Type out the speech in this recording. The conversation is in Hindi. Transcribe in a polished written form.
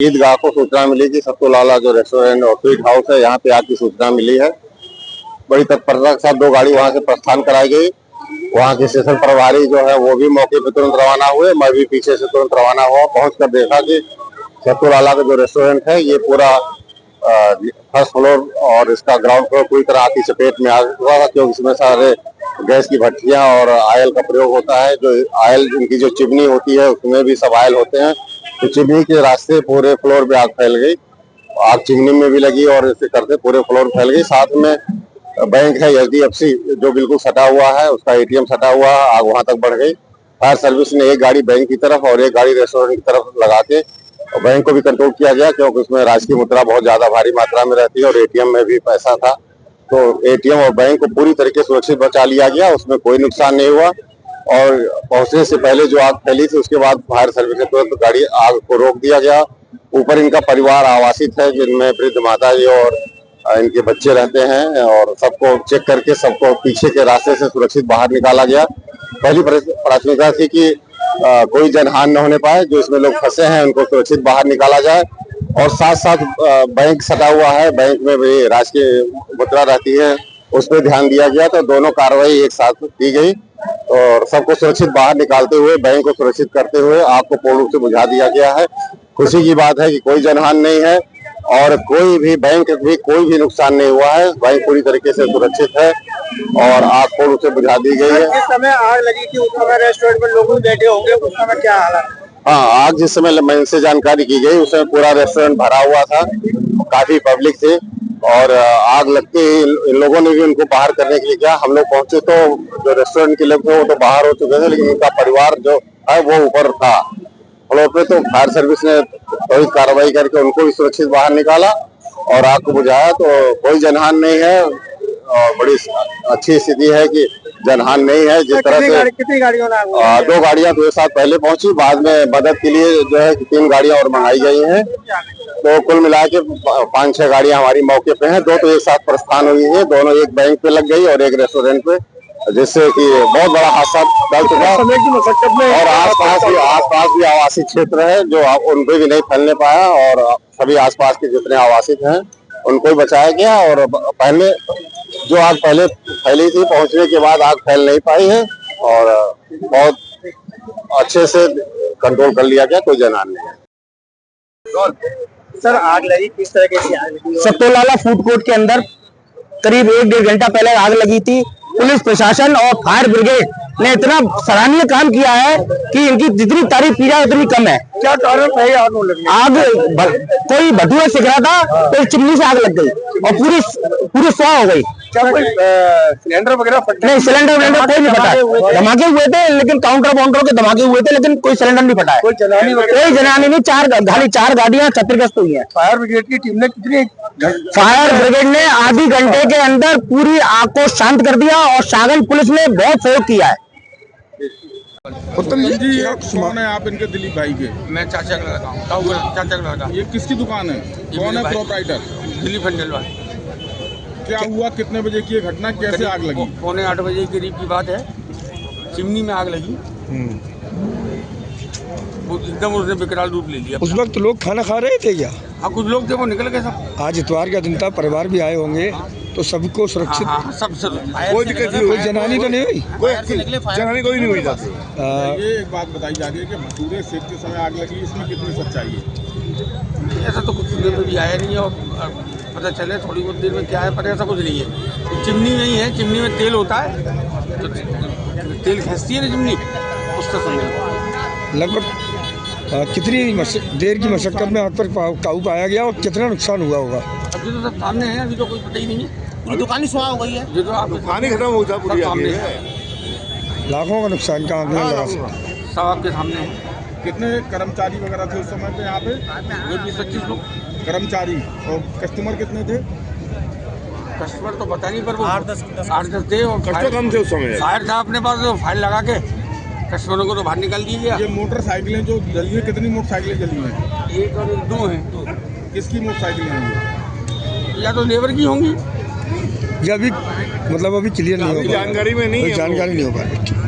ईदगाह को सूचना मिली कि सत्तू लाला जो रेस्टोरेंट और स्वीट हाउस है, यहाँ पे आग की सूचना मिली है। बड़ी तत्परता के साथ 2 गाड़ी वहाँ से प्रस्थान कराई गई। वहाँ के स्टेशन प्रभारी जो है वो भी मौके पे तुरंत रवाना हुए। मैं भी पीछे से तुरंत रवाना हुआ। पहुंचकर देखा कि सत्तू लाला का जो रेस्टोरेंट है ये पूरा फर्स्ट फ्लोर और इसका ग्राउंड फ्लोर पूरी तरह आग की चपेट में आ हुआ था, क्योंकि इसमें सारे गैस की भट्टियां और आयल का प्रयोग होता है। जो आयल उनकी जो चिमनी होती है उसमें भी सब आयल होते हैं, तो चिमनी के रास्ते पूरे फ्लोर पे आग फैल गई। आग चिमनी में भी लगी और इसे करते पूरे फ्लोर फैल गई। साथ में बैंक है HDFC जो बिल्कुल सटा हुआ है, उसका ATM सटा हुआ है, आग वहां तक बढ़ गई। फायर सर्विस ने एक गाड़ी बैंक की तरफ और एक गाड़ी रेस्टोरेंट की तरफ लगा के बैंक को भी कंट्रोल किया गया, क्योंकि उसमें राजकीय मुद्रा बहुत ज्यादा भारी मात्रा में रहती है और ATM में भी पैसा था। तो ATM और बैंक को पूरी तरीके से सुरक्षित बचा लिया गया, उसमें कोई नुकसान नहीं हुआ। और पहुंचने से पहले जो आग फैली थी उसके बाद फायर सर्विस से तुरंत गाड़ी आग को रोक दिया गया। ऊपर इनका परिवार आवासित है, जिनमें वृद्ध माता जी और इनके बच्चे रहते हैं, और सबको चेक करके सबको पीछे के रास्ते से सुरक्षित बाहर निकाला गया। पहली प्राथमिकता थी कि कोई जनहानि न होने पाए, जो इसमें लोग फंसे हैं उनको सुरक्षित बाहर निकाला जाए। और साथ साथ बैंक सटा हुआ है, बैंक में भी राजकीय मुद्रा रहती है, उस पर ध्यान दिया गया। तो दोनों कार्रवाई एक साथ की गई और सबको सुरक्षित बाहर निकालते हुए, बैंक को सुरक्षित करते हुए आग को पूर्ण रूप से बुझा दिया गया है। खुशी की बात है कि कोई जनहानि नहीं है और कोई भी बैंक भी कोई भी नुकसान नहीं हुआ है। बैंक पूरी तरीके से सुरक्षित है और आग पूर्ण रूप से बुझा दी गई है। जिस समय आग लगी थी उस समय रेस्टोरेंट में लोग बैठे होंगे, उस समय क्या हालत? हाँ, आग जिस समय मैंने से जानकारी की गई उस समय पूरा रेस्टोरेंट भरा हुआ था, काफी पब्लिक थी और आग लगते ही इन लोगों ने भी उनको बाहर करने के लिए किया। हम लोग पहुंचे तो जो रेस्टोरेंट के लोग थे वो तो बाहर हो चुके थे, लेकिन उनका परिवार जो है वो ऊपर था फ्लोर पे। तो फायर सर्विस ने त्वरित कार्रवाई करके उनको भी सुरक्षित बाहर निकाला और आग को बुझाया। तो कोई जनहानि नहीं है और बड़ी अच्छी स्थिति है कि जनहानि नहीं है। जिस तरह से कितनी गाड़ियों 2 गाड़ियां तो एक साथ पहले पहुंची, बाद में मदद के लिए जो है 3 गाड़ियां और मंगाई गई हैं। तो कुल मिला के 5-6 गाड़ियां हमारी मौके पे हैं। 2 तो एक साथ प्रस्थान हुई है, दोनों एक बैंक पे लग गई और एक रेस्टोरेंट पे, जिससे कि बहुत बड़ा हादसा टल चुका। और आसपास भी आवासित क्षेत्र है जो उन पे भी नहीं फैलने पाया और सभी आसपास के जितने आवासित हैं उनको ही बचाया गया। और पहले जो आग पहले फैली थी, पहुंचने के बाद आग फैल नहीं पाई है और बहुत अच्छे से कंट्रोल कर लिया गया, कोई जनहानि नहीं है। सर, आग लगी किस तरीके से आग लगी? सत्तू लाला फूड कोर्ट के अंदर करीब 1-1.5 घंटा पहले आग लगी थी। पुलिस प्रशासन और फायर ब्रिगेड ने इतना सराहनीय काम किया है कि इनकी जितनी तारीफ की जाए उतनी कम है। क्या कारण है आग लगने? कोई भटूरे सेक रहा था तो चिमनी से आग लग गई और पूरी स्वाह हो गई। क्या कोई सिलेंडर वगैरह फटा? नहीं, सिलेंडर कोई नहीं फटा। धमाके हुए थे लेकिन काउंटर के धमाके हुए थे, लेकिन कोई सिलेंडर नहीं फटा है। कोई जनानी नहीं। 4 गाड़ियां क्षतिग्रस्त हुई है। फायर ब्रिगेड की टीम ने कितनी? फायर ब्रिगेड ने आधे घंटे के अंदर पूरी आग को शांत कर दिया और सागन पुलिस ने बहुत सहयोग किया है। उत्तम जी, कौन है आप इनके दिलीप भाई के? मैं चाचा का लगा हूँ, चाचा का लगा। ये किसकी दुकान है? कौन है प्रोप्राइटर? दिलीप खंडेलवाल। क्या हुआ, कितने बजे की ये घटना, कैसे आग लगी? 7:45 बजे के करीब की बात है। चिमनी में आग लगी, एकदम उसने विकराल रूप ले लिया। उस वक्त लोग खाना खा रहे थे क्या? हाँ, कुछ लोग थे, वो निकल गए सब। आज इतवार का दिन था, परिवार भी आए होंगे, तो सबको सुरक्षित। हाँ, सब कोई दिक्कत नहीं हुई, जनहानि तो नहीं हुई, जनहानि कोई नहीं हुई। ये एक बात बताई जा रही है कि भटूरे सेकते समय आग लगी, इसमें कितनी सच्चाई है? ऐसा तो कुछ सुनने में भी आया नहीं है और पता चले थोड़ी बहुत देर में क्या है, पर ऐसा कुछ नहीं है। चिमनी नहीं है, चिमनी में तेल होता है तो तेल खींचती है ना चिमनी, उसका समझ। लगभग कितनी देर की मशक्कत में आग पर काबू पाया गया और कितना नुकसान हुआ होगा? अभी तो सब सामने है, अभी तो कोई पता ही नहीं है। दुकान ही स्वाह हो गई है, जो तो आप पानी खत्म हो जाता पूरी सामने है, लाखों का नुकसान का आंकलन लगा सकते। सब आपके सामने है। कितने कर्मचारी वगैरह थे उस समय पे यहाँ पे? 20-25 लोग कर्मचारी। और कस्टमर कितने थे? कस्टमर तो पता नहीं, पर वो 8-10 थे। और कस्टमर कम थे उस समय? फायर था अपने पास, तो फायर लगा के कस्टमरों को तो बाहर निकाल दिया गया। ये मोटरसाइकिलें जो जली हैं, कितनी मोटरसाइकिलें जली हैं? 1 और 2 हैं। किसकी मोटरसाइकिलें हैं ये? या तो लेबर की होंगी, ये अभी मतलब अभी क्लियर नहीं हो, जानकारी में नहीं, जानकारी नहीं हो पा रही।